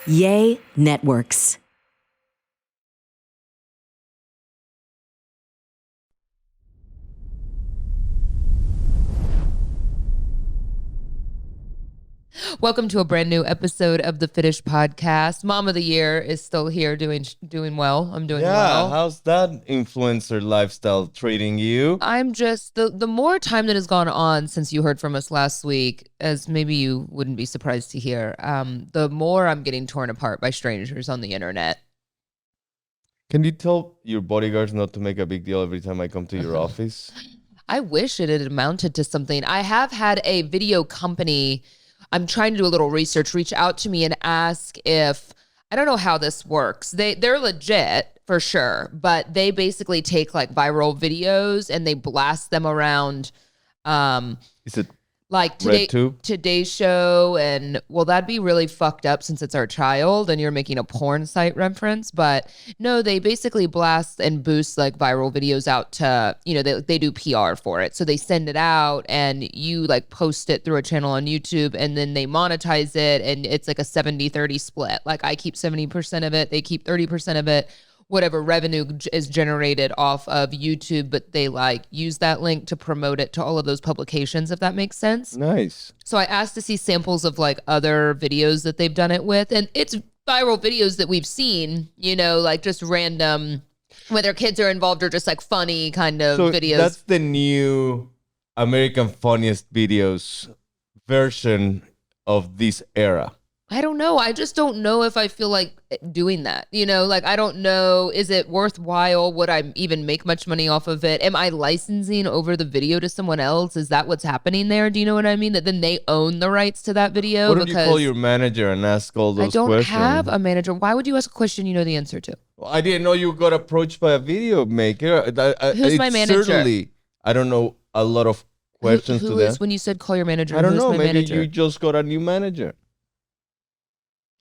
Yay Networks. Welcome to a brand new episode of the Fitish podcast. Mom of the Year is still here doing well. I'm doing well. Yeah, how's that influencer lifestyle treating you? I'm just, the more time that has gone on since you heard from us last week, as maybe you wouldn't be surprised to hear, the more I'm getting torn apart by strangers on the internet. Can you tell your bodyguards not to make a big deal every time I come to your office? I wish it had amounted to something. I have had a video company, I'm trying to do a little research, reach out to me and ask if, I don't know how this works. They're legit for sure, but they basically take like viral videos and they blast them around. Is it Like Today's Show, and well, that'd be really fucked up since it's our child and you're making a porn site reference. But no, they basically blast and boost like viral videos out to, they do PR for it. So they send it out and you like post it through a channel on YouTube and then they monetize it. And it's like a 70-30 split. Like I keep 70% of it, they keep 30% of it. Whatever revenue is generated off of YouTube, but they like use that link to promote it to all of those publications, if that makes sense. Nice. So I asked to see samples of like other videos that they've done it with. And it's viral videos that we've seen, like just random, whether kids are involved or just like funny kind of videos. That's the new American Funniest Videos version of this era. I don't know. I just don't know if I feel like doing that. Like I don't know. Is it worthwhile? Would I even make much money off of it? Am I licensing over the video to someone else? Is that what's happening there? Do you know what I mean? That then they own the rights to that video? Why don't you call your manager and ask all those questions? I don't have a manager. Why would you ask a question you know the answer to? Well, I didn't know you got approached by a video maker. Who's my manager? Certainly, I don't know a lot of questions who to is, that. when you said call your manager, I don't know. Maybe manager? you just got a new manager.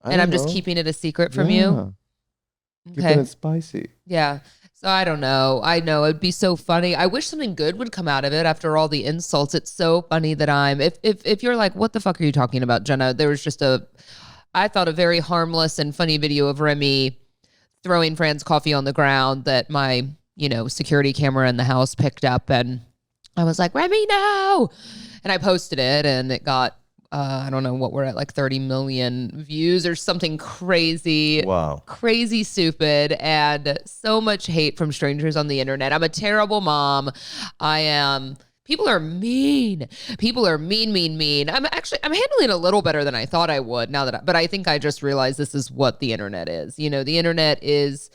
And I'm just keeping it a secret from you? Okay. Keeping it spicy. Yeah. So I don't know. I know it'd be so funny. I wish something good would come out of it after all the insults. It's so funny that if you're like, what the fuck are you talking about, Jenna? There was just I thought a very harmless and funny video of Remy throwing Fran's coffee on the ground that my, security camera in the house picked up. And I was like, Remy, no. And I posted it and it got, I don't know what we're at, like 30 million views or something crazy. Wow. Crazy stupid, and so much hate from strangers on the internet. I'm a terrible mom. People are mean. People are mean. I'm handling it a little better than I thought I would but I think I just realized this is what the internet is. The internet is,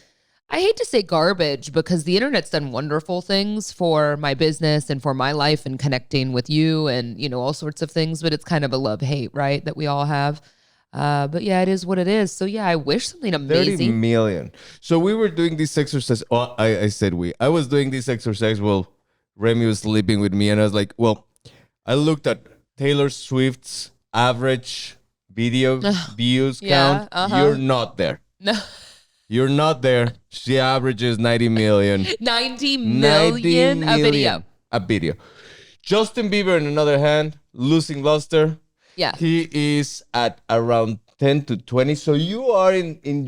I hate to say garbage because the internet's done wonderful things for my business and for my life and connecting with you and, all sorts of things, but it's kind of a love-hate, right, that we all have. But yeah, it is what it is. So yeah, I wish something amazing. 30 million. So we were doing this exercise. Oh, I said I was doing this exercise while Remy was sleeping with me and I was like, well, I looked at Taylor Swift's average video views count. You're not there. No. You're not there. She averages 90 million. 90 million a video. A video. Justin Bieber, on the other hand, losing luster. Yeah. He is at around 10 to 20. So you are between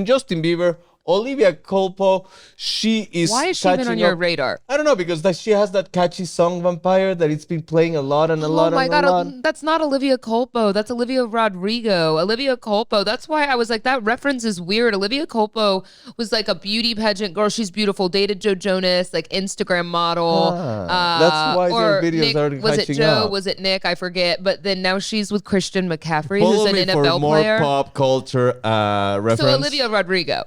Justin Bieber, Olivia Culpo. She is. Why is she even on your radar? I don't know, because she has that catchy song "Vampire" that it's been playing a lot and a lot. Oh my God, that's not Olivia Culpo. That's Olivia Rodrigo. Olivia Culpo. That's why I was like, that reference is weird. Olivia Culpo was like a beauty pageant girl. She's beautiful. Dated Joe Jonas, like Instagram model. That's why their videos Nick, are was it catching Joe? up. Was it Nick? I forget. But then now she's with Christian McCaffrey, Follow who's an me NFL for more player. pop culture reference. So Olivia Rodrigo.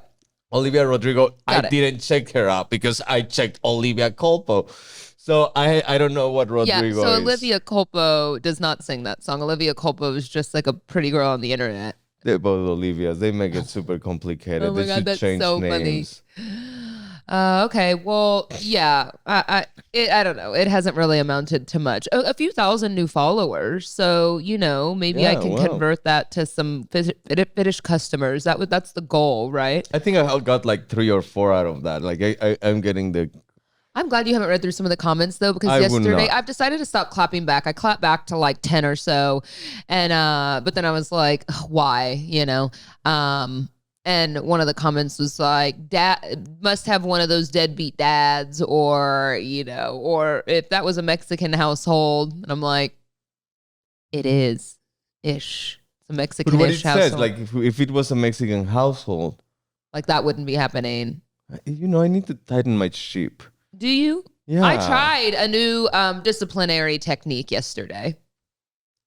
Olivia Rodrigo, I Got it. didn't check her out because I checked Olivia Culpo. So I don't know what Rodrigo is. Yeah, so Olivia Culpo does not sing that song. Olivia Culpo is just like a pretty girl on the internet. They're both Olivias. They make it super complicated. Oh my they God, should that's change so names. Okay, well, yeah, I don't know. It hasn't really amounted to much. A few thousand new followers, so maybe I can convert that to some Fitish customers. That's the goal, right? I think I got like 3 or 4 out of that. Like I'm getting the I'm glad you haven't read through some of the comments though, because yesterday I've decided to stop clapping back. I clapped back to like 10 or so. And, but then I was like, why, and one of the comments was like, dad must have one of those deadbeat dads, or, or if that was a Mexican household. And I'm like, it is ish. It's a Mexican household. But what it says, like if it was a Mexican household, like that wouldn't be happening. I need to tighten my ship. Do you? Yeah. I tried a new disciplinary technique yesterday.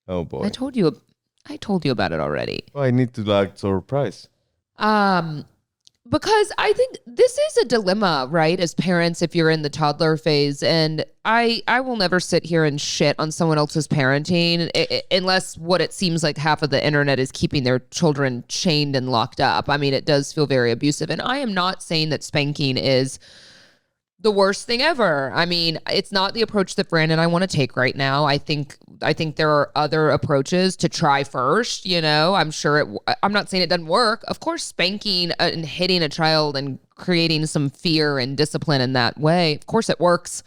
Oh boy. I told you about it already. Well, I need to surprise. Because I think this is a dilemma, right? As parents, if you're in the toddler phase, and I will never sit here and shit on someone else's parenting unless what it seems like half of the internet is keeping their children chained and locked up. I mean, it does feel very abusive. And I am not saying that spanking is the worst thing ever. I mean, it's not the approach that Fran and I want to take right now. I think there are other approaches to try first. I'm sure I'm not saying it doesn't work. Of course, spanking and hitting a child and creating some fear and discipline in that way, of course it works.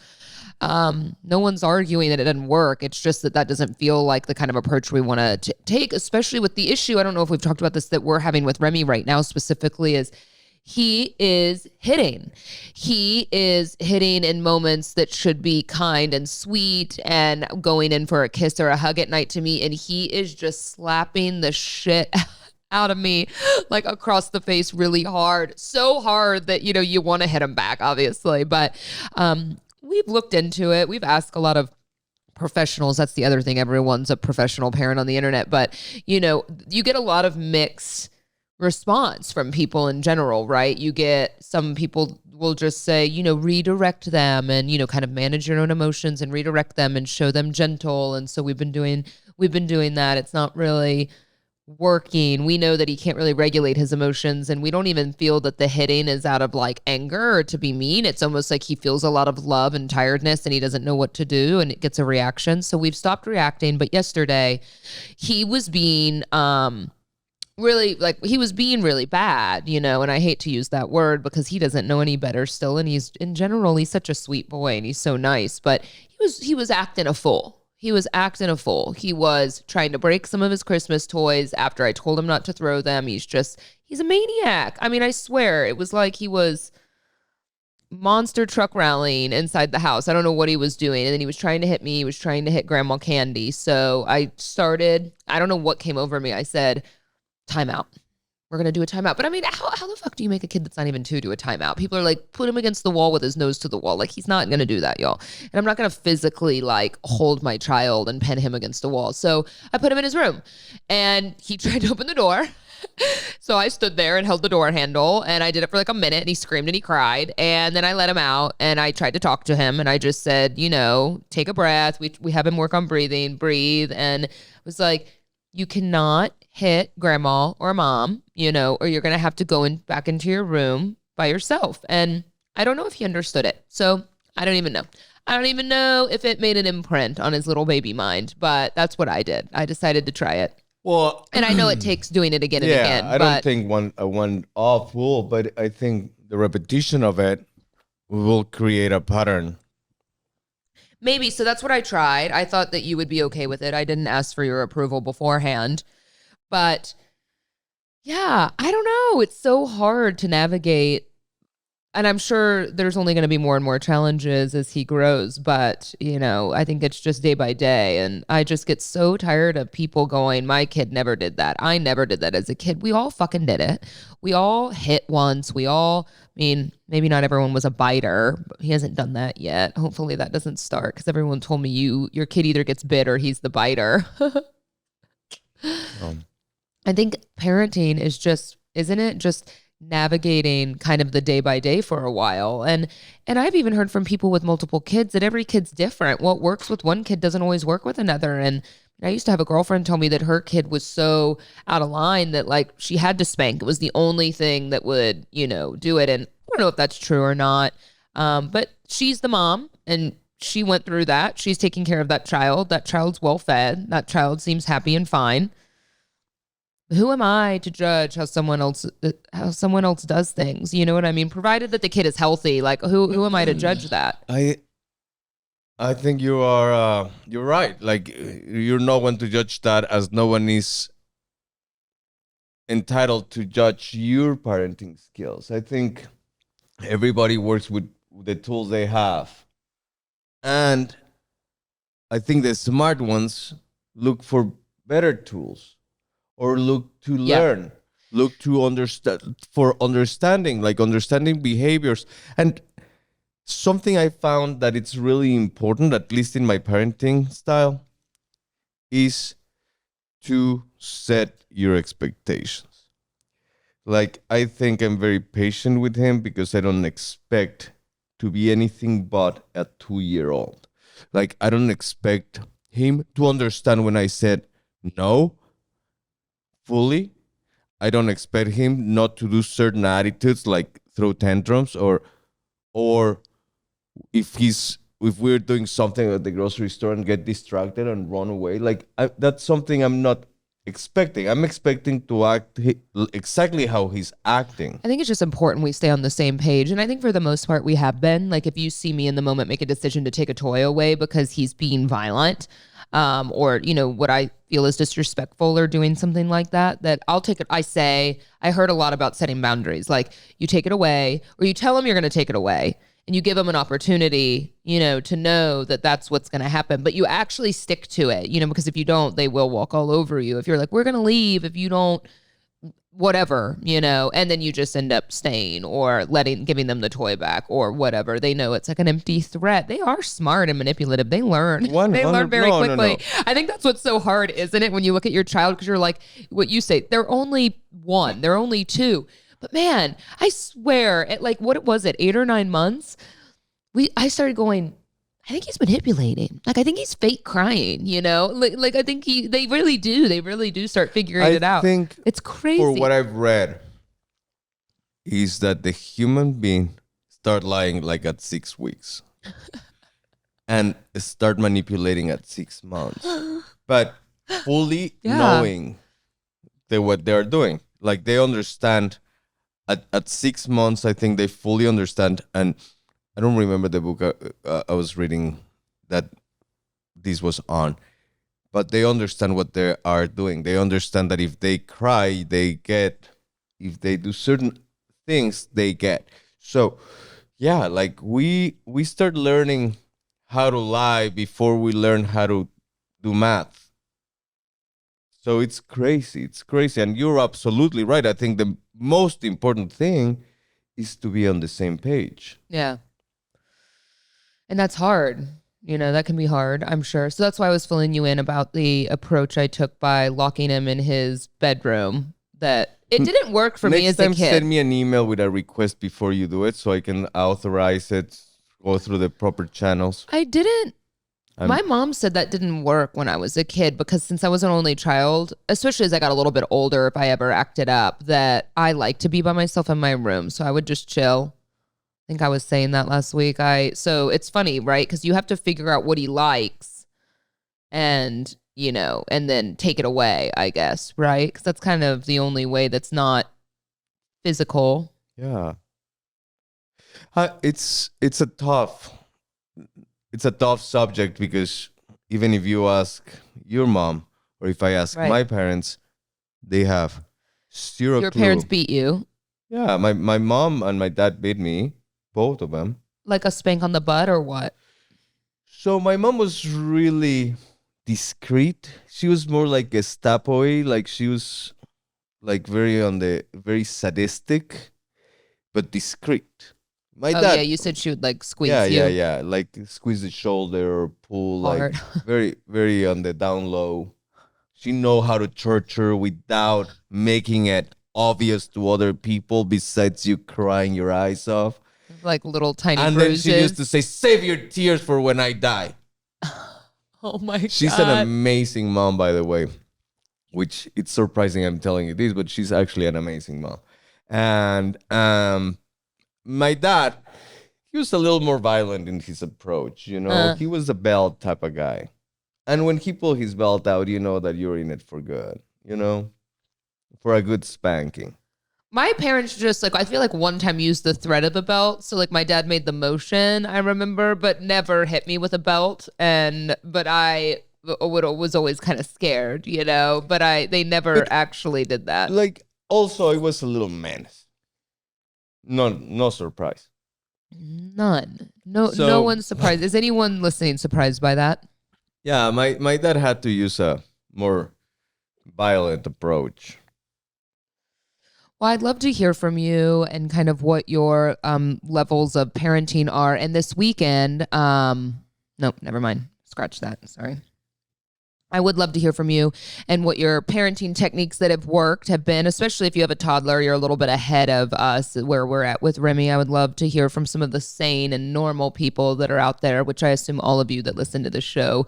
No one's arguing that it doesn't work. It's just that doesn't feel like the kind of approach we want to take, especially with the issue. I don't know if we've talked about this that we're having with Remy right now specifically is he is hitting. He is hitting in moments that should be kind and sweet and going in for a kiss or a hug at night to me. And he is just slapping the shit out of me, like across the face really hard. So hard that, you want to hit him back, obviously. But we've looked into it. We've asked a lot of professionals. That's the other thing. Everyone's a professional parent on the internet. But, you get a lot of mixed response from people in general, right? You get some people will just say, redirect them and, kind of manage your own emotions and redirect them and show them gentle. And so we've been doing that. It's not really working. We know that he can't really regulate his emotions, and we don't even feel that the hitting is out of like anger or to be mean. It's almost like he feels a lot of love and tiredness and he doesn't know what to do and it gets a reaction. So we've stopped reacting. But yesterday he was being, he was being really bad, and I hate to use that word because he doesn't know any better still. And he's such a sweet boy and he's so nice, but he was acting a fool. He was acting a fool. He was trying to break some of his Christmas toys after I told him not to throw them. He's a maniac. I mean, I swear it was like he was monster truck rallying inside the house. I don't know what he was doing. And then he was trying to hit me. He was trying to hit Grandma Candy. So I don't know what came over me. I said, timeout. We're going to do a timeout. But I mean, how the fuck do you make a kid that's not even 2 do a timeout? People are like, put him against the wall with his nose to the wall. Like, he's not going to do that, y'all. And I'm not going to physically like hold my child and pin him against the wall. So I put him in his room and he tried to open the door. So I stood there and held the door handle and I did it for like a minute and he screamed and he cried. And then I let him out and I tried to talk to him and I just said, take a breath. We have him work on breathe. And it was like, you cannot hit grandma or mom, or you're going to have to go back into your room by yourself. And I don't know if he understood it. So I don't even know. I don't even know if it made an imprint on his little baby mind, but that's what I did. I decided to try it. Well, and I know it takes doing it again and again. I don't think one off will, but I think the repetition of it will create a pattern. Maybe. So that's what I tried. I thought that you would be okay with it. I didn't ask for your approval beforehand. But yeah, I don't know. It's so hard to navigate. And I'm sure there's only going to be more and more challenges as he grows. But, I think it's just day by day. And I just get so tired of people going, my kid never did that. I never did that as a kid. We all fucking did it. We all hit once. Maybe not everyone was a biter, but he hasn't done that yet. Hopefully that doesn't start because everyone told me your kid either gets bit or he's the biter. I think parenting is isn't it just navigating kind of the day by day for a while. And I've even heard from people with multiple kids that every kid's different. What works with one kid doesn't always work with another. And I used to have a girlfriend tell me that her kid was so out of line that like she had to spank. It was the only thing that would, do it. And I don't know if that's true or not. But she's the mom and she went through that. She's taking care of that child. That child's well fed. That child seems happy and fine. who am I to judge how someone else does things? You know what I mean? Provided that the kid is healthy, like who am I to judge that? I think you're right. Like you're no one to judge that, as no one is entitled to judge your parenting skills. I think everybody works with the tools they have. And I think the smart ones look for better tools or look to learn, look to understand for understanding, like understanding behaviors. And something I found that it's really important, at least in my parenting style, is to set your expectations. Like, I think I'm very patient with him because I don't expect to be anything but a 2-year-old. Like, I don't expect him to understand when I said no fully. I don't expect him not to do certain attitudes like throw tantrums or if we're doing something at the grocery store and get distracted and run away. Like that's something I'm not expecting. I'm expecting to act exactly how he's acting. I think it's just important we stay on the same page. And I think for the most part, we have been. Like, if you see me in the moment make a decision to take a toy away because he's being violent, or, what I feel is disrespectful or doing something like that, that I'll take it. I heard a lot about setting boundaries. Like, you take it away or you tell him you're going to take it away. And you give them an opportunity, to know that that's what's going to happen. But you actually stick to it, because if you don't, they will walk all over you. If you're like, we're going to leave, if you don't, whatever, and then you just end up staying or giving them the toy back or whatever. They know it's like an empty threat. They are smart and manipulative. They learn. They learn very quickly. No. I think that's what's so hard, isn't it? When you look at your child, because you're like, what you say, they're only one, they're only two. But man, I swear, at like, what was it, 8 or 9 months, I started going, I think he's manipulating. Like, I think he's fake crying, Like I think they really do start figuring it out. I think it's crazy. For what I've read is that the human being start lying like at 6 weeks and start manipulating at 6 months, but fully knowing what they're doing. Like, they understand. At 6 months, I think they fully understand. And I don't remember the book I was reading that this was on, but they understand what they are doing. They understand that if they cry, they get. If they do certain things, they get. So, yeah, like we start learning how to lie before we learn how to do math. So it's crazy. It's crazy. And you're absolutely right. I think the most important thing is to be on the same page. Yeah. And that's hard. That can be hard, I'm sure. So that's why I was filling you in about the approach I took by locking him in his bedroom. That it didn't work for me as a kid. Next time, send me an email with a request before you do it so I can authorize it, go through the proper channels. I didn't. My mom said that didn't work when I was a kid because since I was an only child, especially as I got a little bit older, if I ever acted up, that I like to be by myself in my room. So I would just chill. I think I was saying that last week. So it's funny, right? Because you have to figure out what he likes and, and then take it away, I guess, right? Because that's kind of the only way that's not physical. Yeah. It's a tough subject because even if you ask your mom or if I ask my parents, they have zero Your clue. parents beat you? Yeah, my mom and my dad beat me, both of them. Like a spank on the butt or what? So my mom was really discreet. She was more like Gestapo-y, like she was like very sadistic, but discreet. My dad, yeah, you said she would like squeeze you. Yeah, like squeeze the shoulder or pull, hard. Like very, very on the down low. She know how to torture without making it obvious to other people besides you crying your eyes off. Like little tiny and bruises. Then she used to say, save your tears for when I die. Oh my God. She's an amazing mom, by the way, which it's surprising I'm telling you this, but she's actually an amazing mom. And my dad, he was a little more violent in his approach, He was a belt type of guy. And when he pulled his belt out, you know that you're in it for good, for a good spanking. My parents just I feel like one time used the thread of the belt. So my dad made the motion, I remember, but never hit me with a belt. But I was always kind of scared, but they never actually did that. Also, I was a little menace. No surprise. None. No one's surprised. Is anyone listening surprised by that? Yeah, my dad had to use a more violent approach. Well, I'd love to hear from you and kind of what your levels of parenting are. And this weekend, nope, never mind. Scratch that. Sorry. I would love to hear from you and what your parenting techniques that have worked have been, especially if you have a toddler. You're a little bit ahead of us where we're at with Remy. I would love to hear from some of the sane and normal people that are out there, which I assume all of you that listen to the show,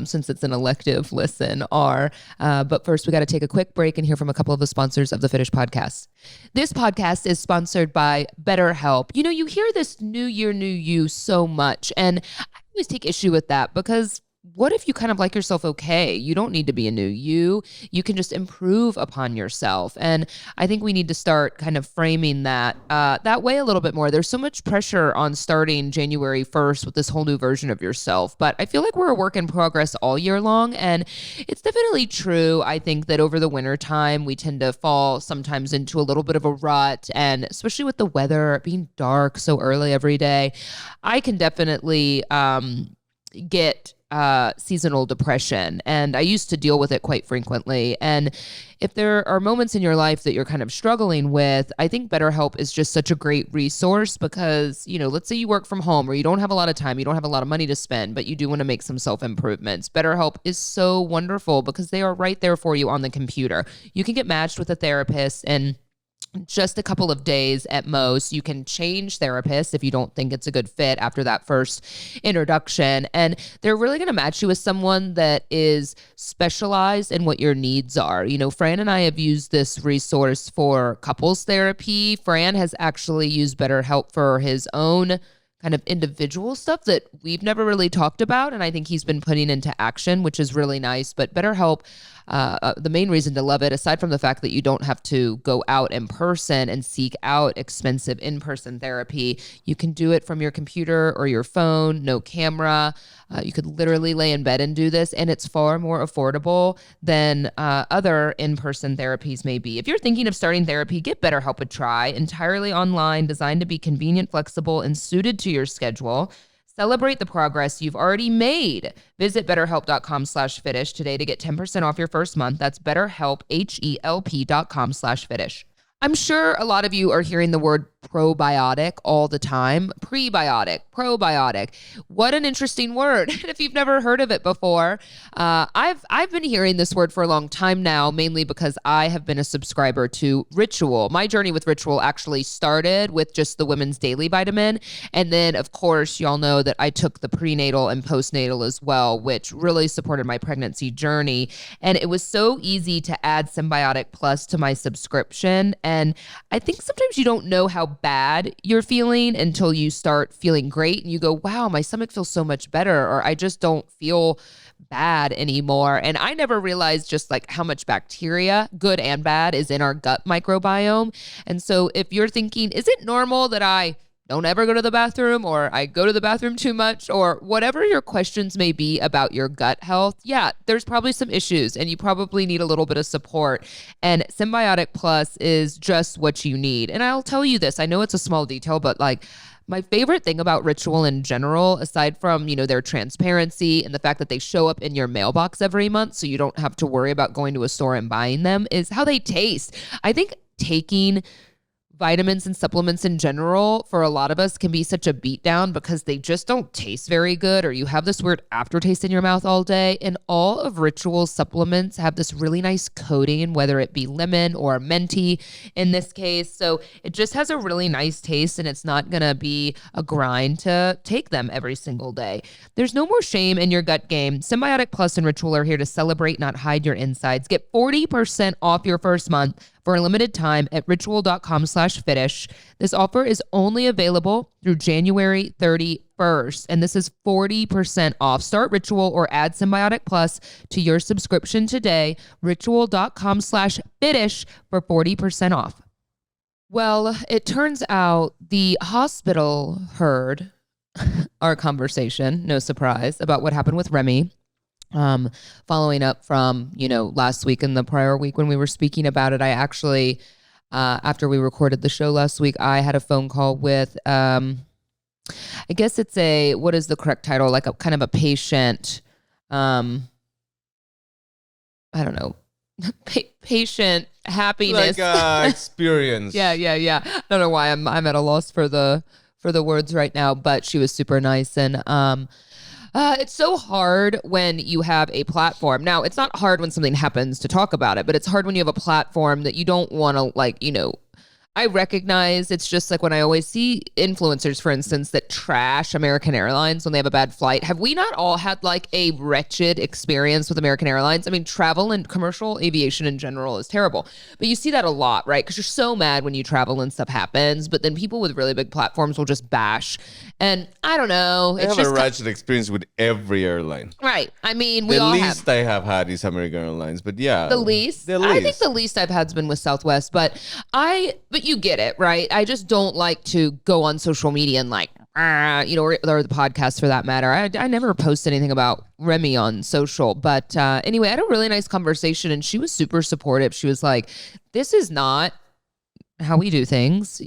since it's an elective listen, are. But first, we got to take a quick break and hear from a couple of the sponsors of the Fitish podcast. This podcast is sponsored by BetterHelp. You hear this new year, new you so much, and I always take issue with that because what if you kind of like yourself okay? You don't need to be a new you. You can just improve upon yourself. And I think we need to start kind of framing that way a little bit more. There's so much pressure on starting January 1st with this whole new version of yourself. But I feel like we're a work in progress all year long. And it's definitely true. I think that over the winter time, we tend to fall sometimes into a little bit of a rut. And especially with the weather being dark so early every day, I can definitely get seasonal depression, and I used to deal with it quite frequently. And if there are moments in your life that you're kind of struggling with, I think BetterHelp is just such a great resource because, let's say you work from home or you don't have a lot of time, you don't have a lot of money to spend, but you do want to make some self-improvements. BetterHelp is so wonderful because they are right there for you on the computer. You can get matched with a therapist and just a couple of days at most. You can change therapists if you don't think it's a good fit after that first introduction. And they're really going to match you with someone that is specialized in what your needs are. Fran and I have used this resource for couples therapy. Fran has actually used BetterHelp for his own kind of individual stuff that we've never really talked about. And I think he's been putting into action, which is really nice. But BetterHelp, the main reason to love it, aside from the fact that you don't have to go out in person and seek out expensive in-person therapy, you can do it from your computer or your phone, no camera. You could literally lay in bed and do this, and it's far more affordable than other in-person therapies may be. If you're thinking of starting therapy, give BetterHelp a try. Entirely online, designed to be convenient, flexible, and suited to your schedule. Celebrate the progress you've already made. Visit BetterHelp.com/Fitish today to get 10% off your first month. That's BetterHelp, HELP.com/Fitish. I'm sure a lot of you are hearing the word probiotic all the time. Prebiotic, probiotic. What an interesting word. If you've never heard of it before, I've been hearing this word for a long time now, mainly because I have been a subscriber to Ritual. My journey with Ritual actually started with just the women's daily vitamin. And then, of course, y'all know that I took the prenatal and postnatal as well, which really supported my pregnancy journey. And it was so easy to add Symbiotic Plus to my subscription. And I think sometimes you don't know how bad you're feeling until you start feeling great and you go, wow, my stomach feels so much better, or I just don't feel bad anymore. And I never realized just how much bacteria, good and bad, is in our gut microbiome. And so if you're thinking, is it normal that I don't ever go to the bathroom, or I go to the bathroom too much, or whatever your questions may be about your gut health, yeah, there's probably some issues and you probably need a little bit of support. And Symbiotic Plus is just what you need. And I'll tell you this, I know it's a small detail, but my favorite thing about Ritual in general, aside from, their transparency and the fact that they show up in your mailbox every month so you don't have to worry about going to a store and buying them, is how they taste. I think taking vitamins and supplements in general for a lot of us can be such a beatdown because they just don't taste very good, or you have this weird aftertaste in your mouth all day. And all of Ritual's supplements have this really nice coating, whether it be lemon or minty in this case. So it just has a really nice taste, and it's not going to be a grind to take them every single day. There's no more shame in your gut game. Symbiotic Plus and Ritual are here to celebrate, not hide your insides. Get 40% off your first month for a limited time at ritual.com/Fitish. This offer is only available through January 31st, and this is 40% off. Start Ritual or add Symbiotic Plus to your subscription today. Ritual.com/Fitish for 40% off. Well, it turns out the hospital heard our conversation, no surprise, about what happened with Remy. Following up from, last week and the prior week when we were speaking about it, I actually, after we recorded the show last week, I had a phone call with, I guess it's what is the correct title? Like a kind of a patient, I don't know, patient happiness. Like experience. Yeah. I don't know why I'm at a loss for the words right now, but she was super nice. And, it's so hard when you have a platform. Now, it's not hard when something happens to talk about it, but it's hard when you have a platform that you don't want to, I recognize it's just like when I always see influencers, for instance, that trash American Airlines when they have a bad flight. Have we not all had like a wretched experience with American Airlines? I mean, travel and commercial aviation in general is terrible, but you see that a lot, right? Because you're so mad when you travel and stuff happens, but then people with really big platforms will just bash. And I don't know. I have a wretched experience with every airline. Right. I mean, the least I have had is American Airlines, but yeah. The least? I think the least I've had has been with Southwest, but you get it, right? I just don't like to go on social media and or the podcast for that matter. I never post anything about Remy on social, but anyway, I had a really nice conversation and she was super supportive. She was like, this is not how we do things,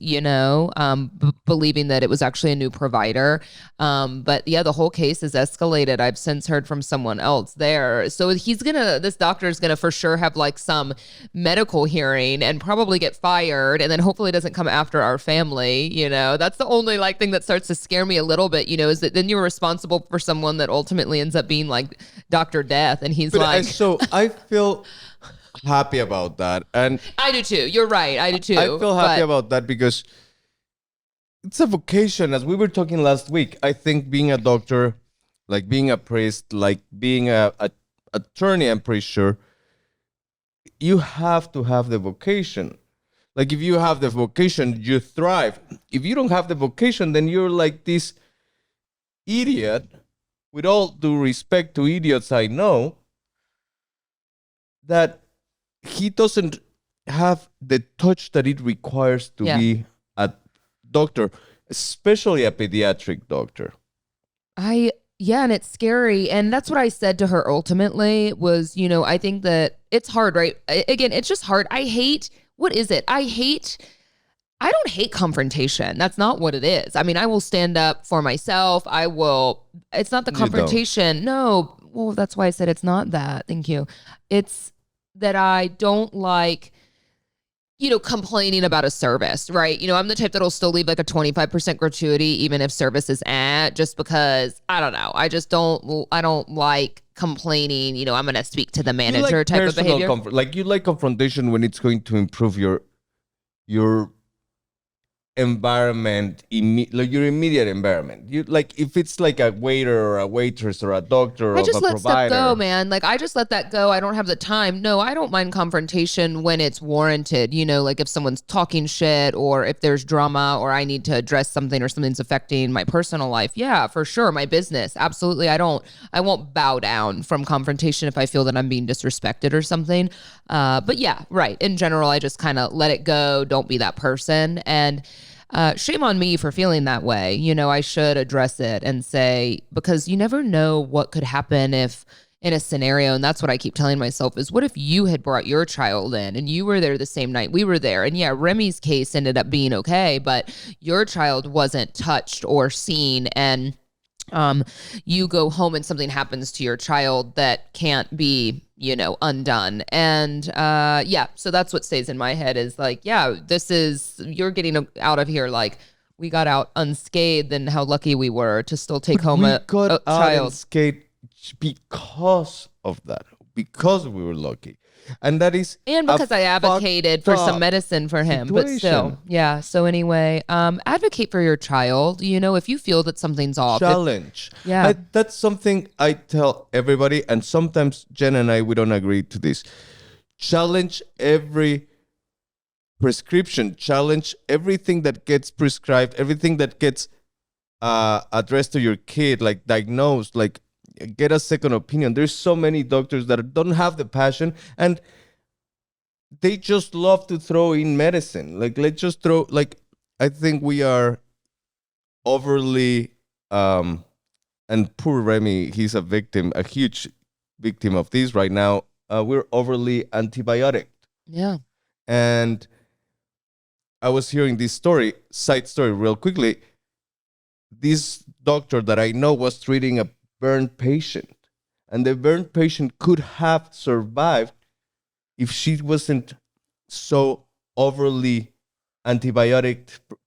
believing that it was actually a new provider. But yeah, the whole case is escalated. I've since heard from someone else there. So this doctor is going to for sure have like some medical hearing and probably get fired. And then hopefully it doesn't come after our family. That's the only thing that starts to scare me a little bit, is that then you're responsible for someone that ultimately ends up being like Dr. Death. And so I feel happy about that, and I do too. You're right. I do too. I feel happy about that because it's a vocation. As we were talking last week, I think being a doctor, like being a priest, like being a attorney, I'm pretty sure you have to have the vocation. Like if you have the vocation, you thrive. If you don't have the vocation, then you're like this idiot. With all due respect to idiots I know, that he doesn't have the touch that it requires to be a doctor, especially a pediatric doctor. And it's scary. And that's what I said to her ultimately was, I think that it's hard, right? Again, it's just hard. What is it? I don't hate confrontation. That's not what it is. I mean, I will stand up for myself. It's not the confrontation. No. Well, that's why I said it's not that. Thank you. It's that I don't like, complaining about a service, right? I'm the type that'll still leave like a 25% gratuity, even if service is just because, I don't know. I don't like complaining, I'm going to speak to the manager type of behavior. You like confrontation when it's going to improve your environment, your immediate environment. You like if it's like a waiter or a waitress or a doctor or a provider. I just let stuff go, man. I just let that go. I don't have the time. No, I don't mind confrontation when it's warranted. Like if someone's talking shit or if there's drama or I need to address something or something's affecting my personal life. Yeah, for sure. My business. Absolutely. I won't bow down from confrontation if I feel that I'm being disrespected or something. But yeah, right. In general, I just kind of let it go. Don't be that person. And shame on me for feeling that way. I should address it and say, because you never know what could happen if in a scenario, and that's what I keep telling myself is, what if you had brought your child in and you were there the same night we were there? And yeah, Remy's case ended up being okay, but your child wasn't touched or seen, and you go home and something happens to your child that can't be, undone. And so that's what stays in my head is you're getting out of here like we got out unscathed, and how lucky we were to still take home a child. Unscathed because of that, because we were lucky. And that is, and because I advocated for some medicine for him, situation. But still, yeah. So anyway, advocate for your child. If you feel that something's off, challenge. That's something I tell everybody, and sometimes Jen and I we don't agree to this. Challenge every prescription, challenge everything that gets prescribed, everything that gets addressed to your kid, like diagnosed, like get a second opinion. There's so many doctors that don't have the passion, and they just love to throw in medicine. Like, let's just throw, like, I think we are overly, and poor Remy, he's a victim, a huge victim of this right now. We're overly antibiotic. Yeah. And I was hearing this side story real quickly. This doctor that I know was treating a burn patient, and the burn patient could have survived if she wasn't so overly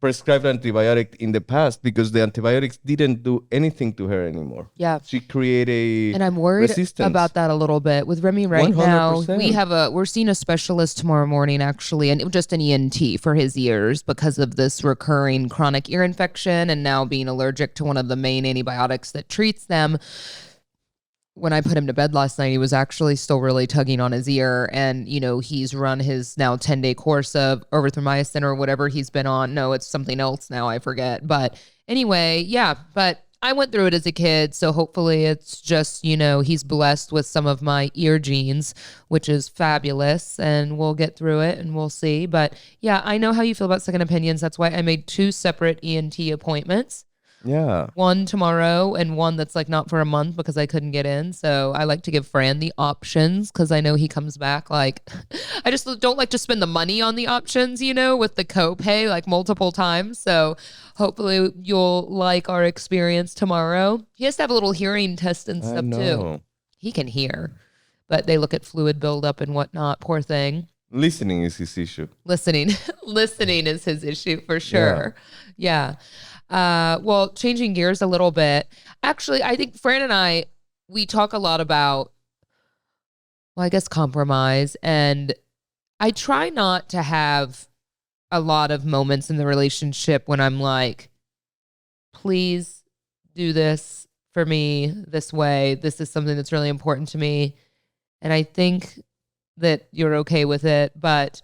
prescribed antibiotic in the past, because the antibiotics didn't do anything to her anymore. Yeah. She created and I'm worried resistance. about that a little bit with Remy right 100%. now. We're seeing a specialist tomorrow morning, actually, and just an ENT for his ears because of this recurring chronic ear infection and now being allergic to one of the main antibiotics that treats them. When I put him to bed last night, he was actually still really tugging on his ear. And, he's run his now 10-day course of erythromycin or whatever he's been on. No, it's something else now. I forget. But anyway, yeah. But I went through it as a kid. So hopefully it's just, he's blessed with some of my ear genes, which is fabulous. And we'll get through it and we'll see. But yeah, I know how you feel about second opinions. That's why I made 2 separate ENT appointments. Yeah. One tomorrow and one that's like not for a month because I couldn't get in. So I like to give Fran the options because I know he comes back like, I just don't like to spend the money on the options, with the copay like multiple times. So hopefully you'll like our experience tomorrow. He has to have a little hearing test and stuff too. He can hear, but they look at fluid buildup and whatnot. Poor thing. Listening is his issue. Listening is his issue for sure. Yeah. Well, changing gears a little bit. Actually, I think Fran and we talk a lot about, well, I guess compromise. And I try not to have a lot of moments in the relationship when I'm like, please do this for me this way. This is something that's really important to me. And I think that you're okay with it. But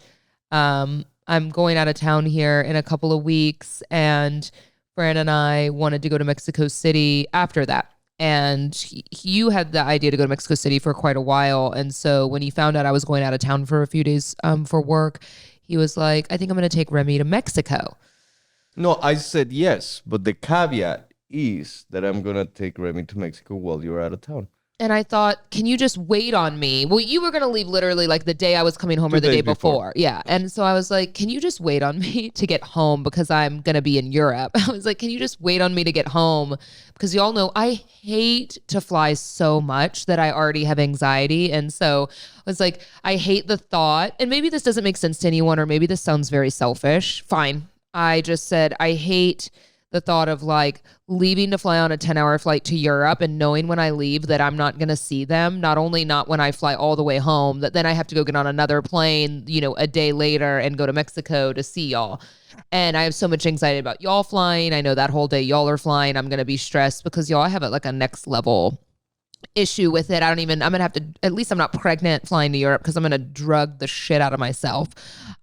I'm going out of town here in a couple of weeks, and Fran and I wanted to go to Mexico City after that. And you had the idea to go to Mexico City for quite a while. And so when he found out I was going out of town for a few days for work, he was like, I think I'm going to take Remy to Mexico. No, I said yes. But the caveat is that I'm going to take Remy to Mexico while you're out of town. And I thought, can you just wait on me? Well, you were going to leave literally like the day I was coming home or the day before. Yeah. And so I was like, can you just wait on me to get home because I'm going to be in Europe? I was like, can you just wait on me to get home? Because y'all know I hate to fly so much that I already have anxiety. And so I was like, I hate the thought. And maybe this doesn't make sense to anyone, or maybe this sounds very selfish. Fine. I just said, I hate the thought of like leaving to fly on a 10-hour flight to Europe and knowing when I leave that I'm not going to see them, not only not when I fly all the way home, that then I have to go get on another plane, a day later and go to Mexico to see y'all. And I have so much anxiety about y'all flying. I know that whole day y'all are flying, I'm going to be stressed because y'all have like a next level issue with it. I'm going to have to, at least I'm not pregnant flying to Europe because I'm going to drug the shit out of myself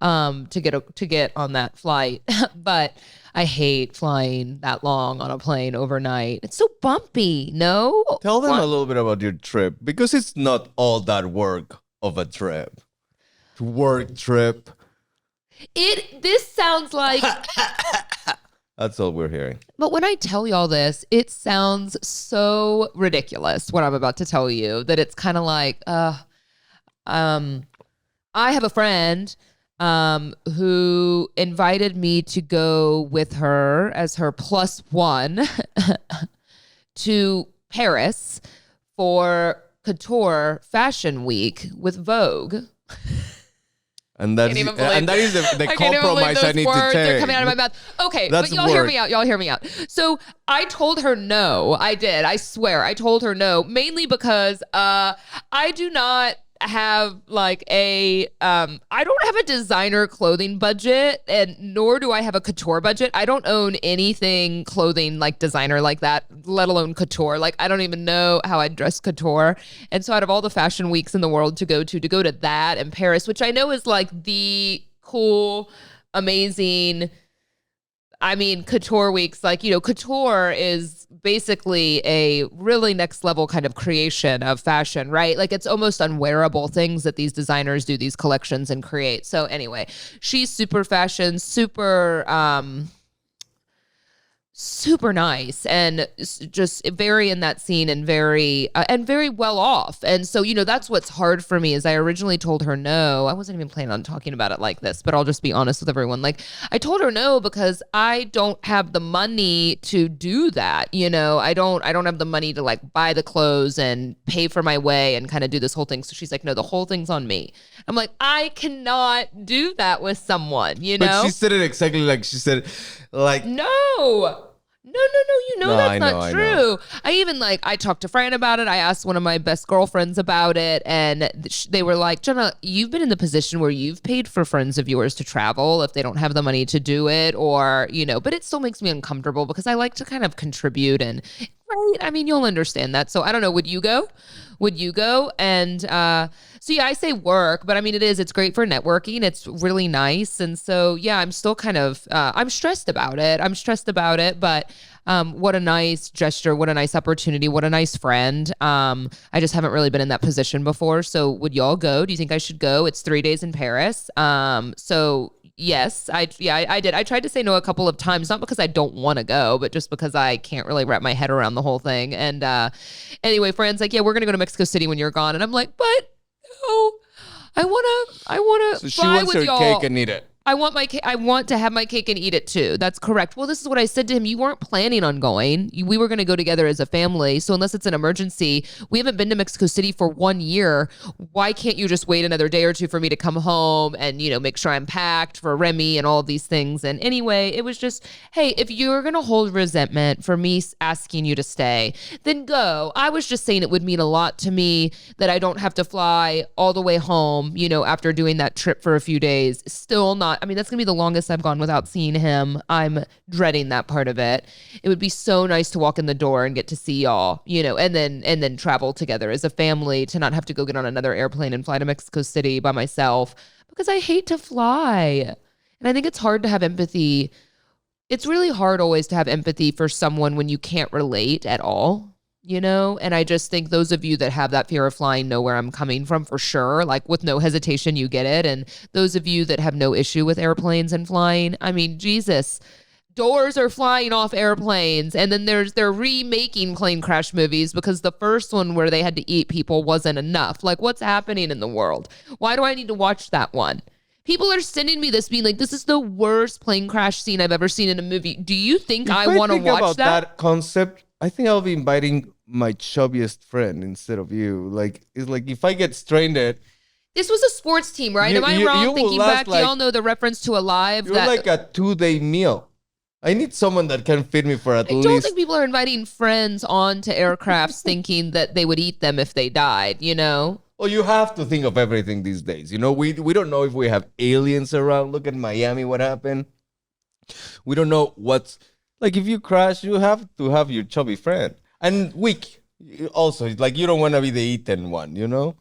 to get on that flight. But I hate flying that long on a plane overnight. It's so bumpy, no? Tell them a little bit about your trip, because it's not all that work of a trip. Work trip. This sounds like... That's all we're hearing. But when I tell y'all this, it sounds so ridiculous, what I'm about to tell you, that it's kind of like, I have a friend who invited me to go with her as her +1 to Paris for Couture Fashion Week with Vogue. And that is the compromise I need to take. They're coming out of my mouth. Okay, but y'all hear me out. Y'all hear me out. So I told her no. I did. I swear. I told her no, mainly because I do not have like I don't have a designer clothing budget, and nor do I have a couture budget. I don't own anything clothing like designer like that, let alone couture. Like I don't even know how I'd dress couture. And so out of all the fashion weeks in the world to go to that and Paris, which I know is like the cool, amazing. I mean, Couture weeks, like, Couture is basically a really next level kind of creation of fashion, right? Like it's almost unwearable things that these designers do these collections and create. So anyway, she's super fashion, super nice and just very in that scene and very well off. And so, that's what's hard for me is I originally told her no. I wasn't even planning on talking about it like this, but I'll just be honest with everyone. Like I told her no because I don't have the money to do that. I don't have the money to like buy the clothes and pay for my way and kind of do this whole thing. So she's like, no, the whole thing's on me. I'm like, I cannot do that with someone, But she said it exactly like she said, like, no, that's not true. I I even I talked to Fran about it. I asked one of my best girlfriends about it, and they were like, Jenna, you've been in the position where you've paid for friends of yours to travel if they don't have the money to do it, or, but it still makes me uncomfortable because I like to kind of contribute and, right? I mean, you'll understand that. So I don't know. Would you go? And so yeah, I say work, but I mean, it's great for networking. It's really nice. And so, yeah, I'm still kind of, I'm stressed about it, but what a nice gesture. What a nice opportunity. What a nice friend. I just haven't really been in that position before. So would y'all go? Do you think I should go? It's 3 days in Paris. So yes, I did. I tried to say no a couple of times, not because I don't want to go, but just because I can't really wrap my head around the whole thing. And anyway, Fran's like, yeah, we're gonna go to Mexico City when you're gone, and I'm like, but no, I wanna so she fly wants with her y'all. cake and eat it. I want to have my cake and eat it too. That's correct. Well, this is what I said to him. You weren't planning on going. We were going to go together as a family. So unless it's an emergency, we haven't been to Mexico City for 1 year. Why can't you just wait another day or two for me to come home and, make sure I'm packed for Remy and all of these things? And anyway, it was just, hey, if you're going to hold resentment for me asking you to stay, then go. I was just saying it would mean a lot to me that I don't have to fly all the way home, after doing that trip for a few days. Still not. I mean, that's going to be the longest I've gone without seeing him. I'm dreading that part of it. It would be so nice to walk in the door and get to see y'all, and then travel together as a family, to not have to go get on another airplane and fly to Mexico City by myself, because I hate to fly. And I think it's hard to have empathy. It's really hard always to have empathy for someone when you can't relate at all. And I just think those of you that have that fear of flying know where I'm coming from for sure. Like with no hesitation, you get it. And those of you that have no issue with airplanes and flying, I mean, Jesus, doors are flying off airplanes. And then they're remaking plane crash movies because the first one where they had to eat people wasn't enough. Like, what's happening in the world? Why do I need to watch that one? People are sending me this being like, this is the worst plane crash scene I've ever seen in a movie. Do you think I want to watch about that concept? I think I'll be inviting my chubbiest friend instead of you. Like, it's like if I get stranded. This was a sports team, right? Am I wrong thinking back? Do y'all know the reference to Alive? You're like a 2-day meal. I need someone that can feed me for at least. I don't think people are inviting friends onto aircrafts thinking that they would eat them if they died, Well, you have to think of everything these days. We don't know if we have aliens around. Look at Miami, what happened. We don't know what's... Like, if you crash, you have to have your chubby friend. And weak. Also, like, you don't want to be the eaten one,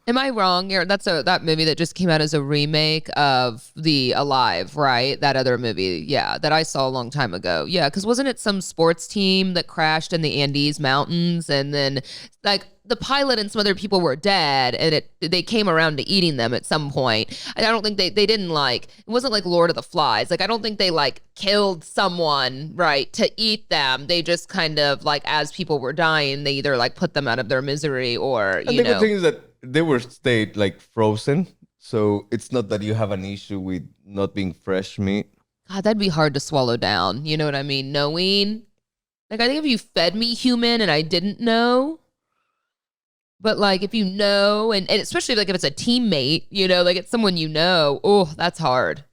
Am I wrong? That's that movie that just came out as a remake of the Alive, right? That other movie, yeah, that I saw a long time ago. Yeah, because wasn't it some sports team that crashed in the Andes Mountains, and then like the pilot and some other people were dead, and they came around to eating them at some point. And I don't think they didn't it wasn't like Lord of the Flies. Like, I don't think they killed someone, right, to eat them. They just kind of as people were dying, they either put them out of their misery or, and the good thing is that they were stayed frozen. So it's not that you have an issue with not being fresh meat. God, that'd be hard to swallow down. You know what I mean? Knowing, I think if you fed me human and I didn't know, but if you know, and especially if it's a teammate, it's someone oh, that's hard.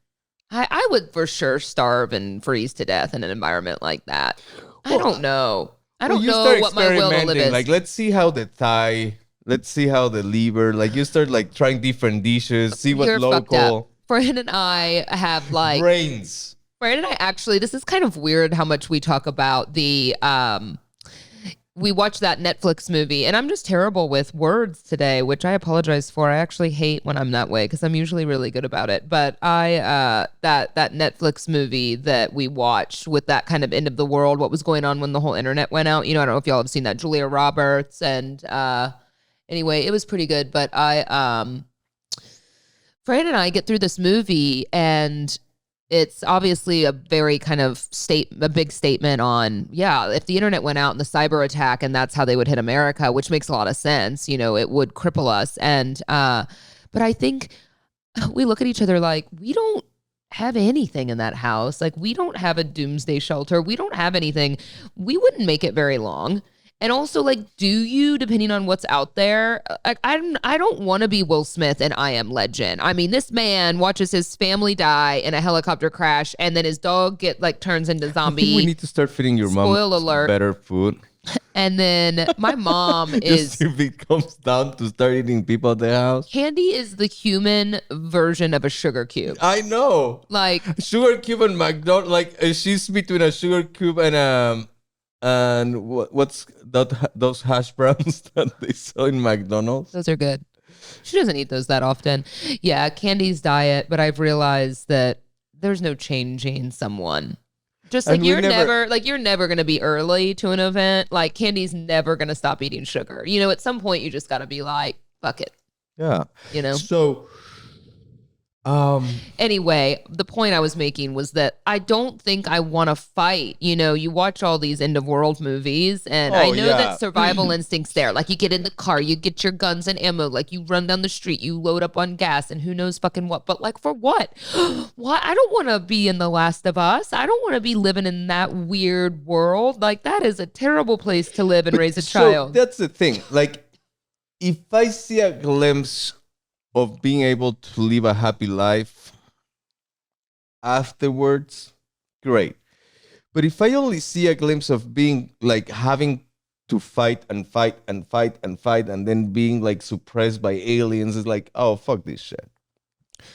I would for sure starve and freeze to death in an environment like that. Well, I don't know. I don't know what my will to live is. Let's see how the thigh, let's see how the liver, you start trying different dishes, see what's local. Fran and I have brains. Fran and I actually, this is kind of weird how much we talk about the we watched that Netflix movie, and I'm just terrible with words today, which I apologize for. I actually hate when I'm that way because I'm usually really good about it. But that Netflix movie that we watched with that kind of end of the world, what was going on when the whole internet went out. I don't know if y'all have seen that, Julia Roberts, and anyway, it was pretty good. But Fran and I get through this movie, and it's obviously a very kind of a big statement on, if the internet went out and the cyber attack and that's how they would hit America, which makes a lot of sense, it would cripple us. And, but I think we look at each other like, we don't have anything in that house. Like, we don't have a doomsday shelter. We don't have anything. We wouldn't make it very long. And also, like, do you, depending on what's out there, like, I don't want to be Will Smith and I Am Legend. I mean, this man watches his family die in a helicopter crash, and then his dog turns into zombie. I think we need to start feeding your mom better food. And then my mom Just if it comes down to start eating people at the house. Candy is the human version of a sugar cube. I know. Like, sugar cube and McDonald's. Like, she's between a sugar cube and what's those hash browns that they sell in McDonald's? Those are good. She doesn't eat those that often. Yeah, Candy's diet, but I've realized that there's no changing someone. Just like you're never going to be early to an event. Like, Candy's never going to stop eating sugar. At some point you just got to be like, fuck it. Yeah. So anyway, the point I was making was that I don't think I want to fight. You watch all these end of world movies, and I know that survival instinct's there. Like, you get in the car, you get your guns and ammo, like, you run down the street, you load up on gas and who knows fucking what. But like, for what? Why? I don't want to be in The Last of Us. I don't want to be living in that weird world. Like, that is a terrible place to live and raise a child. That's the thing. Like, if I see a glimpse of being able to live a happy life afterwards, great. But if I only see a glimpse of being like having to fight and fight and fight and fight and then being like suppressed by aliens, it's like, oh, fuck this shit.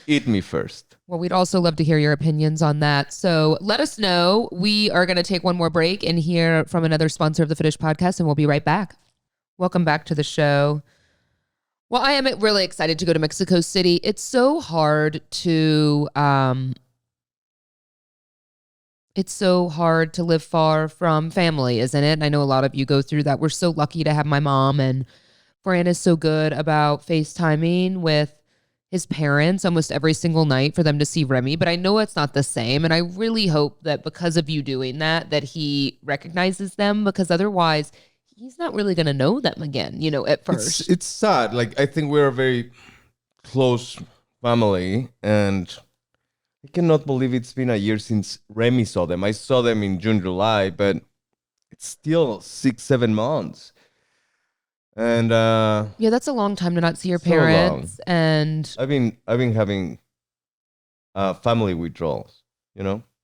Eat me first. Well, we'd also love to hear your opinions on that. So let us know. We are going to take one more break and hear from another sponsor of the Fitish podcast, and we'll be right back. Welcome back to the show. Well, I am really excited to go to Mexico City. It's so hard to live far from family, isn't it? And I know a lot of you go through that. We're so lucky to have my mom, and Fran is so good about FaceTiming with his parents almost every single night for them to see Remy. But I know it's not the same. And I really hope that because of you doing that he recognizes them, because otherwise he's not really going to know them again, at first. It's sad. Like, I think we're a very close family, and I cannot believe it's been a year since Remy saw them. I saw them in June, July, but it's still 6-7 months. And yeah, that's a long time to not see your parents. And I've been having family withdrawals,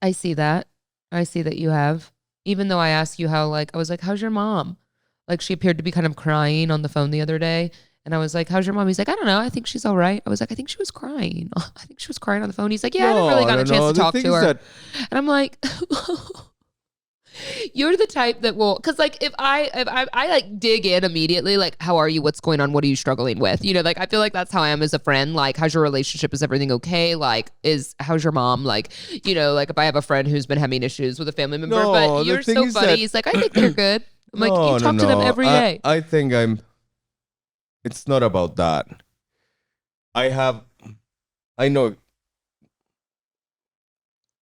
I see that. I see that you have. Even though I asked you how, I was like, how's your mom? Like, she appeared to be kind of crying on the phone the other day. And I was like, how's your mom? He's like, I don't know. I think she's all right. I was like, I think she was crying. I think she was crying on the phone. He's like, yeah, I never really got a chance to talk to her. And I'm like, you're the type that will, because if I dig in immediately, like, how are you? What's going on? What are you struggling with? I feel like that's how I am as a friend. Like, how's your relationship? Is everything okay? Like, how's your mom? Like, if I have a friend who's been having issues with a family member, but you're so funny. He's like, I think they're good. I'm like, you talk to them every day. I think it's not about that. I know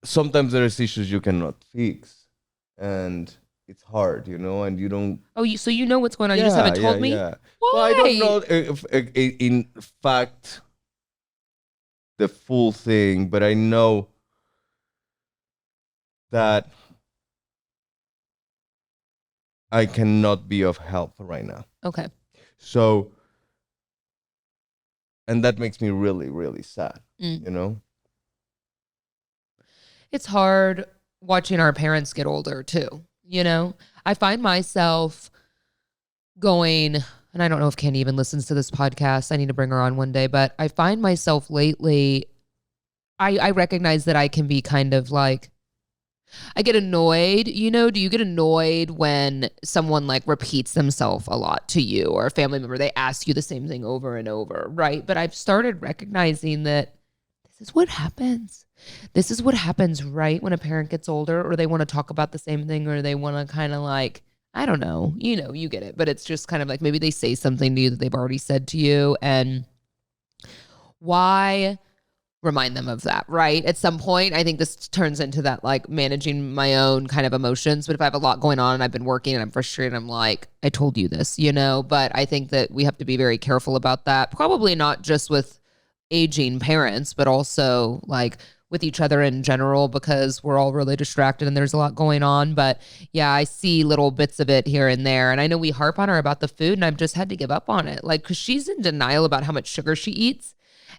sometimes there's issues you cannot fix, and it's hard, and you don't. Oh, so you know what's going on? You just haven't told me? Yeah. Why? Well, I don't know if in fact the full thing, but I know that I cannot be of help right now. Okay. So, and that makes me really, really sad, It's hard watching our parents get older too, I find myself going, and I don't know if Candy even listens to this podcast. I need to bring her on one day, but I find myself lately, I recognize that I can be kind of like, I get annoyed, do you get annoyed when someone like repeats themselves a lot to you, or a family member, they ask you the same thing over and over, right? But I've started recognizing that this is what happens. This is what happens right when a parent gets older, or they want to talk about the same thing, or they want to kind of like, I don't know, you get it. But it's just kind of like maybe they say something to you that they've already said to you. And why remind them of that, right? At some point, I think this turns into that like managing my own kind of emotions. But if I have a lot going on and I've been working and I'm frustrated, I'm like, I told you this, But I think that we have to be very careful about that. Probably not just with aging parents, but also like with each other in general, because we're all really distracted and there's a lot going on. But yeah, I see little bits of it here and there. And I know we harp on her about the food, and I've just had to give up on it. Like, cause she's in denial about how much sugar she eats.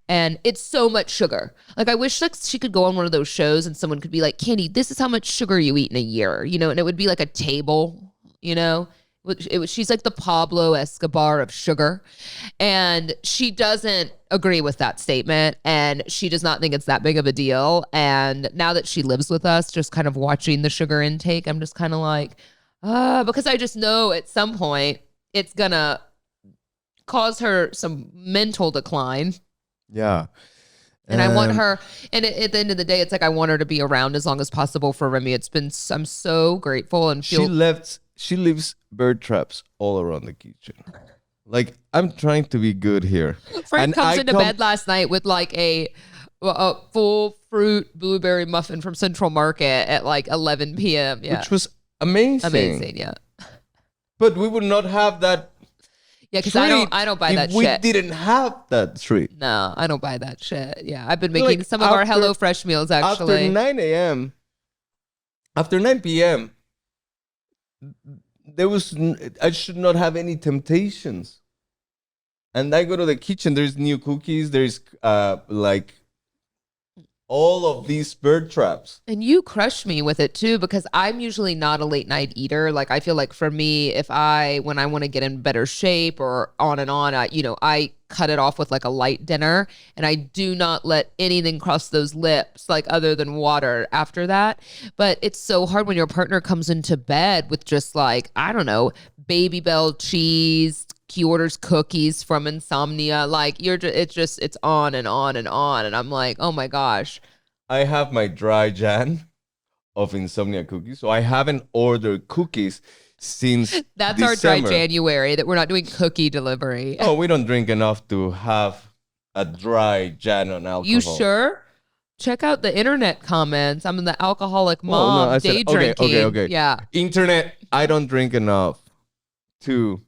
And it's so much sugar. Like, I wish like she could go on one of those shows and someone could be like, Candy, this is how much sugar you eat in a year, and it would be like a table, she's like the Pablo Escobar of sugar. And she doesn't agree with that statement. And she does not think it's that big of a deal. And now that she lives with us, just kind of watching the sugar intake, I'm just kind of like, because I just know at some point it's gonna cause her some mental decline. Yeah. And I want her, and at the end of the day, it's like I want her to be around as long as possible for Remy. I'm so grateful and feel. She leaves bird traps all around the kitchen. Like, I'm trying to be good here. Frank comes into bed last night with like a full fruit blueberry muffin from Central Market at like 11 p.m. Yeah. Which was amazing. Amazing, yeah. But we would not have that. Yeah, because I don't buy that shit. If we didn't have that treat. No, I don't buy that shit. Yeah, I've been making some of our HelloFresh meals actually. After 9 a.m., after 9 p.m., I should not have any temptations. And I go to the kitchen, there's new cookies, there's like all of these bird traps. And you crush me with it too, because I'm usually not a late night eater. Like, I feel like for me, when I want to get in better shape or on and on, I cut it off with like a light dinner, and I do not let anything cross those lips, like other than water after that. But it's so hard when your partner comes into bed with just like, I don't know, Baby Bell cheese. He orders cookies from Insomnia. Like, it's on and on and on. And I'm like, oh my gosh. I have my dry Jan of Insomnia cookies. So I haven't ordered cookies since That's December. Our dry January, that we're not doing cookie delivery. Oh, we don't drink enough to have a dry Jan on alcohol. You sure? Check out the internet comments. I'm in the alcoholic mom drinking. Okay. Yeah. Internet, I don't drink enough to...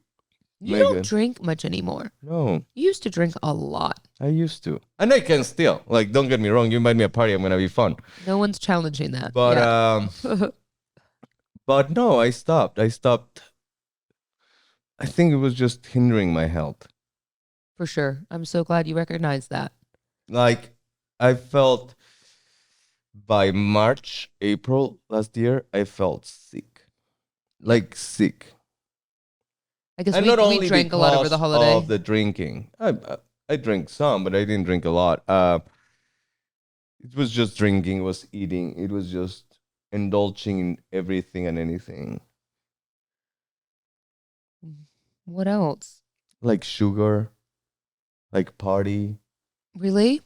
You don't drink much anymore. No. You used to drink a lot. I used to. And I can still. Like, don't get me wrong. You invite me a party, I'm going to be fun. No one's challenging that. But, but no, I stopped. I think it was just hindering my health. For sure. I'm so glad you recognized that. Like, I felt by March, April last year, I felt sick. Like, sick. I guess we drank a lot over the holiday. Of the drinking. I drank some, but I didn't drink a lot. It was just drinking, it was eating, it was just indulging in everything and anything. What else? Like sugar, like party. Really?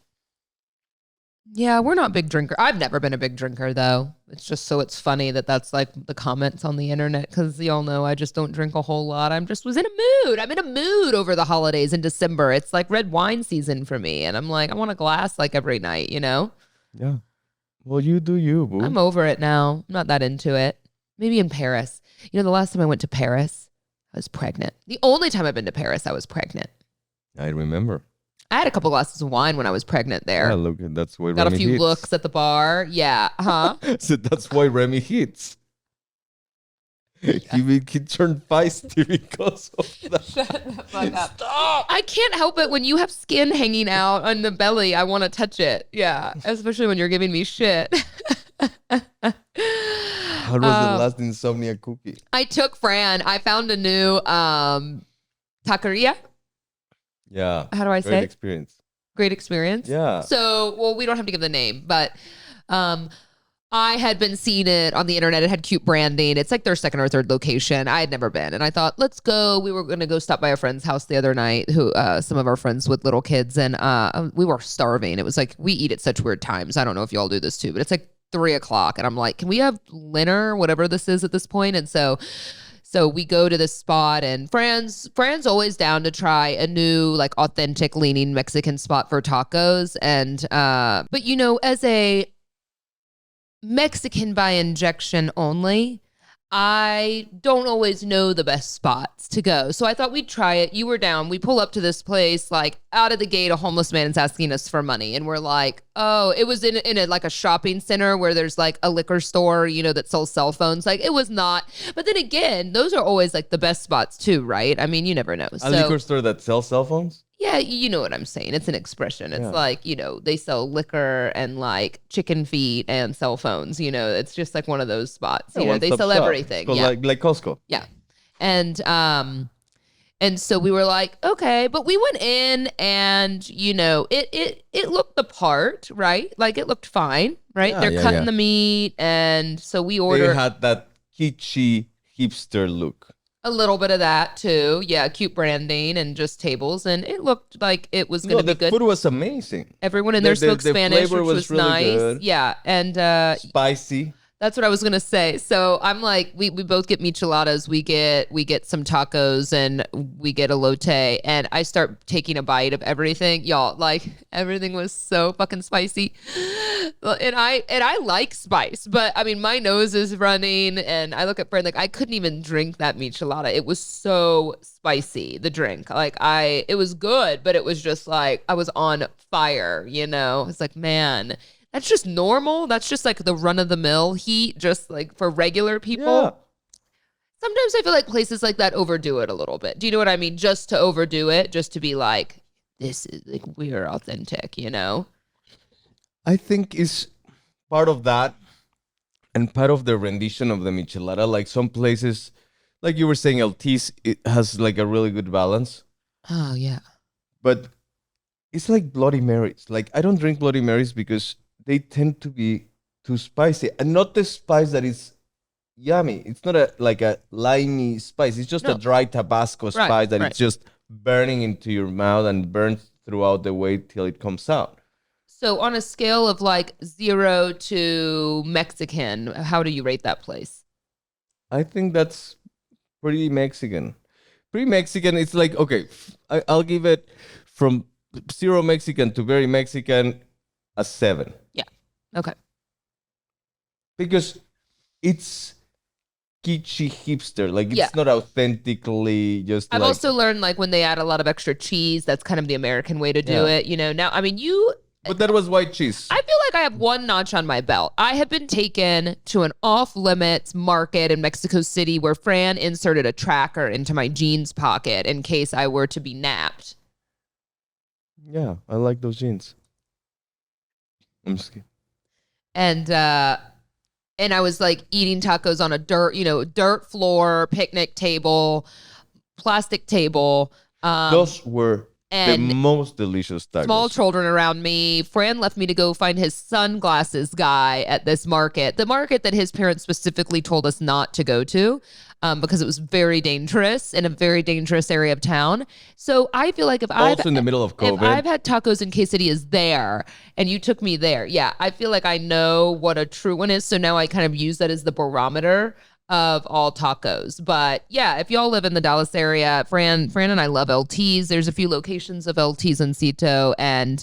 Yeah, we're not big drinker. I've never been a big drinker, though. It's funny that's like the comments on the internet, because y'all know I just don't drink a whole lot. Was in a mood. I'm in a mood over the holidays in December. It's like red wine season for me. And I'm like, I want a glass like every night, Yeah. Well, you do you, boo. I'm over it now. I'm not that into it. Maybe in Paris. The last time I went to Paris, I was pregnant. The only time I've been to Paris, I was pregnant. I remember. I had a couple glasses of wine when I was pregnant there. Yeah, look, that's why Got Remy a few hits. looks at the bar. Yeah, So that's why Remy hits. He turned feisty because of that. Shut the fuck up. Stop! I can't help it when you have skin hanging out on the belly. I want to touch it. Yeah, especially when you're giving me shit. How was the last Insomnia cookie? I took Fran. I found a new taqueria. Yeah. How do I say? Great experience. Great experience? Yeah. So, well, we don't have to give the name, but I had been seeing it on the internet. It had cute branding. It's like their second or third location. I had never been. And I thought, let's go. We were going to go stop by a friend's house the other night, who some of our friends with little kids. And we were starving. It was like, we eat at such weird times. I don't know if y'all do this too, but it's like 3:00. And I'm like, can we have dinner, whatever this is at this point? And so we go to this spot, and Fran's always down to try a new, like, authentic leaning Mexican spot for tacos. And but you know, as a Mexican by injection only, I don't always know the best spots to go. So I thought we'd try it. You were down. We pull up to this place, like out of the gate, a homeless man is asking us for money. And we're like, oh, it was in a like a shopping center where there's like a liquor store, you know, that sells cell phones. Like, it was not. But then again, those are always like the best spots too, right? I mean, you never know. A liquor store that sells cell phones? Yeah, you know what I'm saying. It's an expression. It's like, you know, they sell liquor and like chicken feet and cell phones. You know, it's just like one of those spots. You know, they sell everything. Yeah. Like Costco. Yeah. And so we were like, okay, but we went in and, you know, it looked the part, right? Like, it looked fine, right? They're cutting the meat. And so we ordered. They had that kitschy hipster look. A little bit of that too. Yeah, cute branding and just tables. And it looked like it was going to be good. The food was amazing. Everyone in there spoke Spanish, which was really nice. good. Yeah. And spicy. That's what I was gonna say. So I'm like, we both get micheladas. We get some tacos and we get elote. And I start taking a bite of everything, y'all. Like, everything was so fucking spicy. And I like spice, but I mean, my nose is running. And I look at Fred like, I couldn't even drink that michelada. It was so spicy. The drink, like, it was good, but it was just like I was on fire. You know, it's like, man. That's just normal. That's just like the run-of-the-mill heat, just like for regular people. Yeah. Sometimes I feel like places like that overdo it a little bit. Do you know what I mean? Just to overdo it, just to be like, this is like, we're authentic, you know? I think it's part of that and part of the rendition of the michelada. Like, some places, like you were saying, LT's, it has like a really good balance. Oh, yeah. But it's like Bloody Marys. Like, I don't drink Bloody Marys because they tend to be too spicy, and not the spice that is yummy. It's not like a limey spice. It's just a dry Tabasco spice that it's just burning into your mouth and burns throughout the way till it comes out. So on a scale of like 0 to Mexican, how do you rate that place? I think that's pretty Mexican. Pretty Mexican. It's like, okay, I'll give it from 0 Mexican to very Mexican a 7. Yeah. Okay. Because it's kitschy hipster. Like, it's not authentically just I've also learned, like, when they add a lot of extra cheese, that's kind of the American way to do it. You know, now, I mean, but that was white cheese. I feel like I have one notch on my belt. I have been taken to an off-limits market in Mexico City where Fran inserted a tracker into my jeans pocket in case I were to be napped. Yeah, I like those jeans. I'm just kidding. And I was like eating tacos on a dirt floor, picnic table, plastic table. Those were the most delicious tacos. Small children around me. Fran left me to go find his sunglasses guy at this market. The market that his parents specifically told us not to go to because it was very dangerous in a very dangerous area of town. So I feel like in the middle of COVID. If I've had tacos and quesadillas there and you took me there, yeah, I feel like I know what a true one is. So now I kind of use that as the barometer of all tacos. But yeah, if y'all live in the Dallas area, Fran and I love LTs. There's a few locations of LTs in Cito. And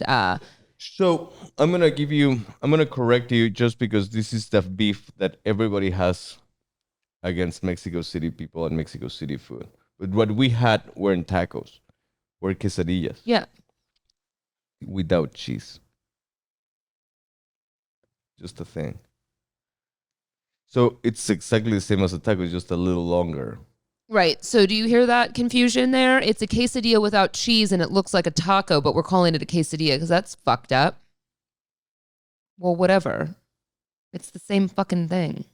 so I'm going to correct you just because this is the beef that everybody has against Mexico City people and Mexico City food. But what we had weren't tacos, were quesadillas. Yeah. Without cheese. Just a thing. So it's exactly the same as a taco, just a little longer. Right. So do you hear that confusion there? It's a quesadilla without cheese and it looks like a taco, but we're calling it a quesadilla because that's fucked up. Well, whatever. It's the same fucking thing.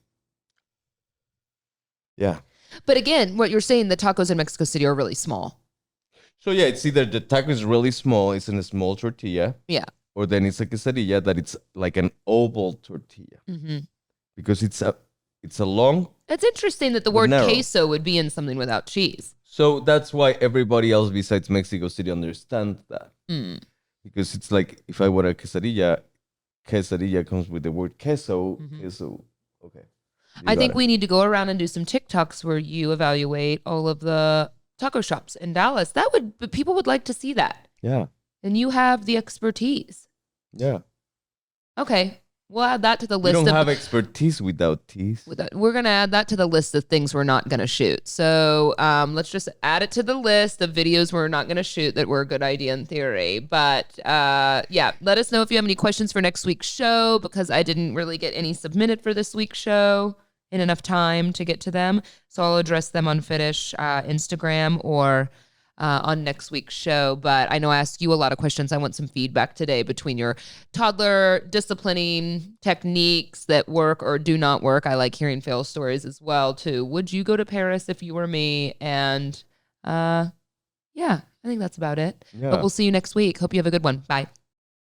Yeah. But again, what you're saying, the tacos in Mexico City are really small. So yeah, it's either the taco is really small, it's in a small tortilla. Yeah. Or then it's a quesadilla that it's like an oval tortilla. Mm-hmm. because it's a long. It's interesting that the but word narrow. queso would be in something without cheese. So that's why everybody else besides Mexico City understands that. Because it's like, if I want a quesadilla comes with the word queso, queso. Okay. I think we need to go around and do some TikToks where you evaluate all of the taco shops in Dallas. People would like to see that. Yeah. And you have the expertise. Yeah. Okay. We'll add that to the You list. don't have expertise without teeth. We're going to add that to the list of things we're not going to shoot. So let's just add it to the list of videos we're not going to shoot that were a good idea in theory. But yeah, let us know if you have any questions for next week's show, because I didn't really get any submitted for this week's show in enough time to get to them. So I'll address them on Fitish Instagram or on next week's show. But I know I asked you a lot of questions. I want some feedback today between your toddler disciplining techniques that work or do not work. I like hearing fail stories as well too. Would you go to Paris if you were me? And yeah, I think that's about it. Yeah. But we'll see you next week. Hope you have a good one. Bye.